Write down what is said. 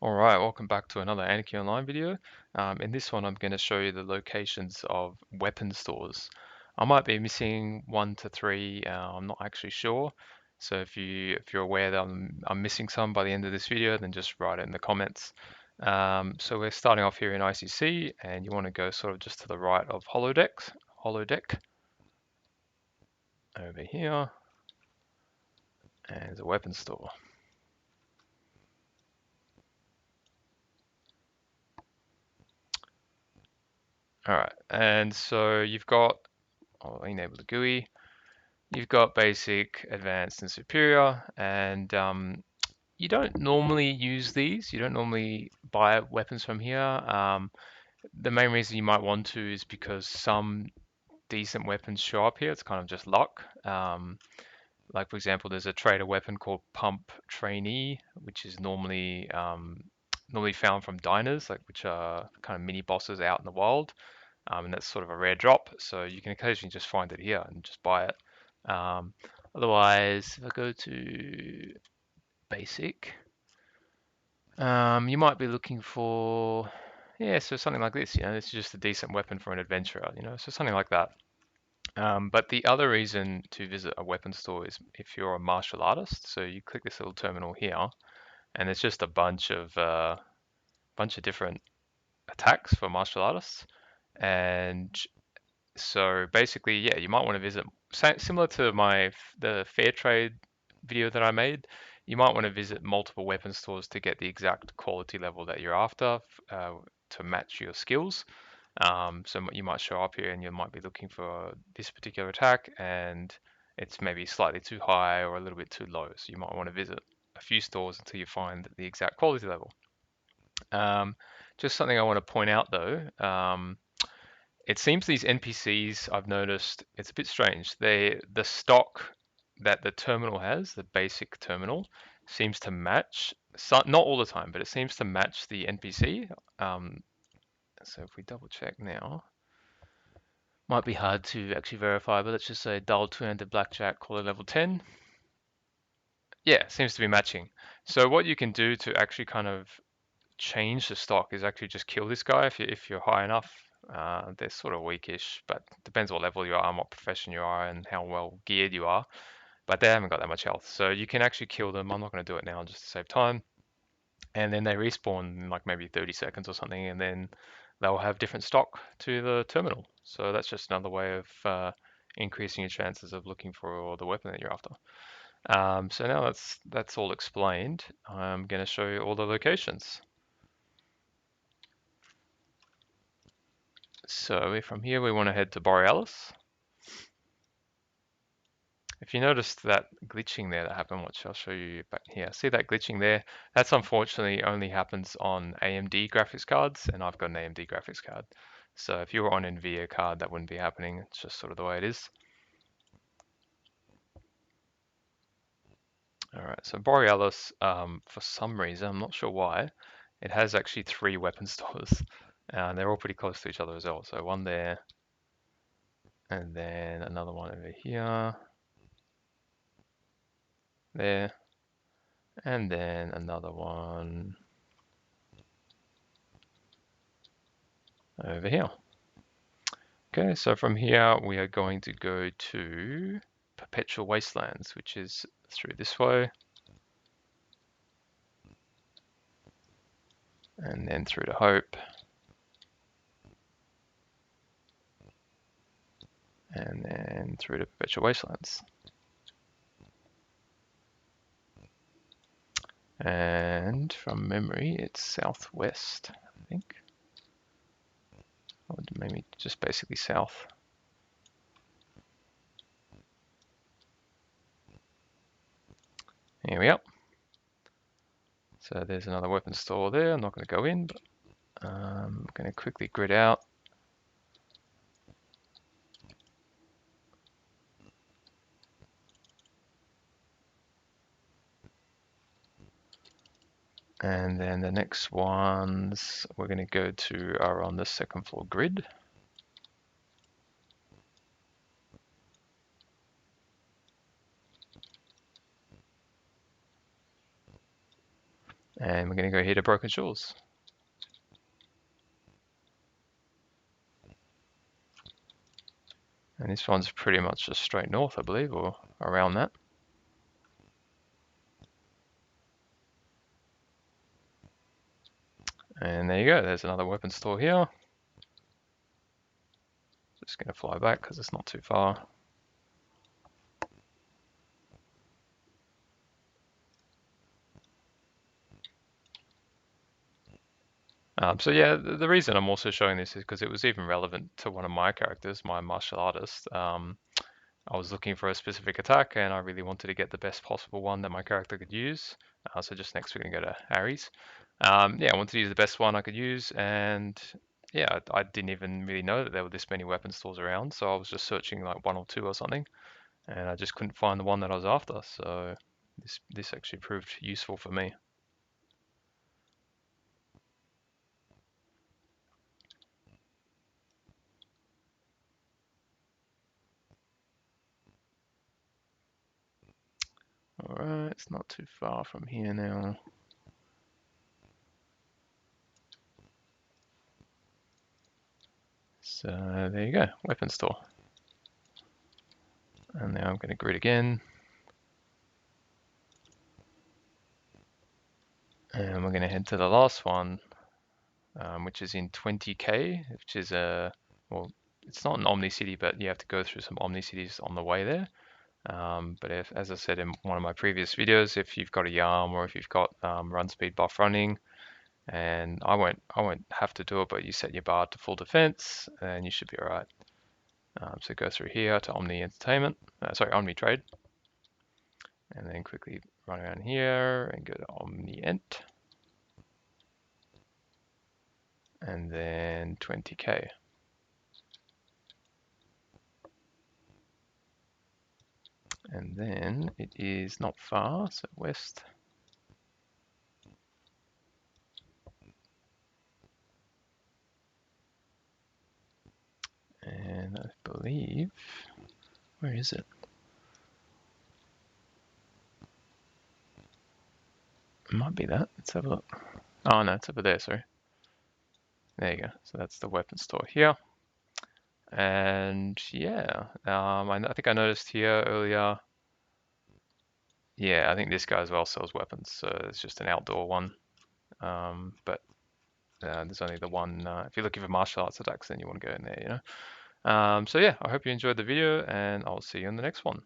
Alright, welcome back to another Anarchy Online video. In this one I'm going to show you the locations of weapon stores. I might be missing 1 to 3, I'm not actually sure. So if you're aware that I'm missing some by the end of this video, then just write it in the comments. So we're starting off here in ICC, and you want to go sort of just to the right of holodeck over here, and there's a weapon store. Alright, and so you've got, I'll enable the GUI. You've got basic, advanced, and superior, and you don't normally use these. You don't normally buy weapons from here. The main reason you might want to is because some decent weapons show up here. It's kind of just luck. Like for example, there's a trader weapon called Pump Trainee, which is normally found from diners, like which are kind of mini bosses out in the wild. And that's sort of a rare drop, so you can occasionally just find it here and just buy it. Um, Otherwise, if I go to basic, you might be looking for, yeah, so something like this. This is just a decent weapon for an adventurer. So something like that. But the other reason to visit a weapon store is if you're a martial artist. So you click this little terminal here, and it's just a bunch of different attacks for martial artists. And so basically, yeah, you might want to visit, similar to the fair trade video that I made. You might want to visit multiple weapon stores to get the exact quality level that you're after, to match your skills. So you might show up here and you might be looking for this particular attack, and it's maybe slightly too high or a little bit too low. So you might want to visit a few stores until you find the exact quality level. Um, just something I want to point out though. It seems these NPCs, I've noticed, it's a bit strange. The stock that the terminal has, the basic terminal, seems to match, not all the time, but it seems to match the NPC. So if we double check now, might be hard to actually verify, but let's just say dull two-handed blackjack, quality level 10. Yeah, it seems to be matching. So what you can do to actually kind of change the stock is actually just kill this guy if you're high enough. They're sort of weakish, but depends what level you are and what profession you are and how well geared you are. But they haven't got that much health, so you can actually kill them. I'm not going to do it now just to save time. And then they respawn in like maybe 30 seconds or something, and then they'll have different stock to the terminal. So that's just another way of increasing your chances of looking for the weapon that you're after. So now that's all explained, I'm going to show you all the locations. So from here we want to head to Borealis. If you noticed that glitching there that happened, which I'll show you back here, see that glitching there? That's unfortunately only happens on AMD graphics cards, and I've got an AMD graphics card. So if you were on NVIDIA card, that wouldn't be happening. It's just sort of the way it is. All right, so Borealis, for some reason, I'm not sure why, it has actually 3 weapon stores, and they're all pretty close to each other as well. So one there, and then another one over here, there, and then another one over here. Okay, so from here we are going to go to Perpetual Wastelands, which is through this way, and then through to Hope, and then through to Perpetual Wastelands. And from memory, it's southwest, I think. Or maybe just basically south. Here we are. So there's another weapon store there. I'm not going to go in, but I'm going to quickly grid out. And then the next ones we're going to go to are on the second floor grid. And we're going to go here to Broken Shores. And this one's pretty much just straight north, I believe, or around that. And there you go, there's another weapon store here. Just going to fly back because it's not too far. So yeah, the reason I'm also showing this is because it was even relevant to one of my characters, my martial artist. I was looking for a specific attack and I really wanted to get the best possible one that my character could use. So just next we're going to go to Harry's. Yeah, I wanted to use the best one I could use, and yeah, I didn't even really know that there were this many weapon stores around, so I was just searching like one or two or something, and I just couldn't find the one that I was after, so this actually proved useful for me. Alright, it's not too far from here now. So there you go, weapon store. And now I'm going to grid again. And we're going to head to the last one, which is in 20k, which is well, it's not an Omni City, but you have to go through some Omni Cities on the way there. But as I said in one of my previous videos, if you've got a YARM or if you've got run speed buff running, and I won't have to do it, but you set your bar to full defense, and you should be alright. So go through here to Omni Entertainment, Omni Trade, and then quickly run around here and go to Omni Ent, and then 20k. And then it is not far, so west. And I believe, where is it? It might be that. Let's have a look. Oh no, it's over there, sorry. There you go. So that's the weapon store here. And yeah, I think I noticed here earlier. Yeah, I think this guy as well sells weapons. So it's just an outdoor one. But there's only the one. If you're looking for martial arts attacks, then you want to go in there, you know. So yeah, I hope you enjoyed the video, and I'll see you in the next one.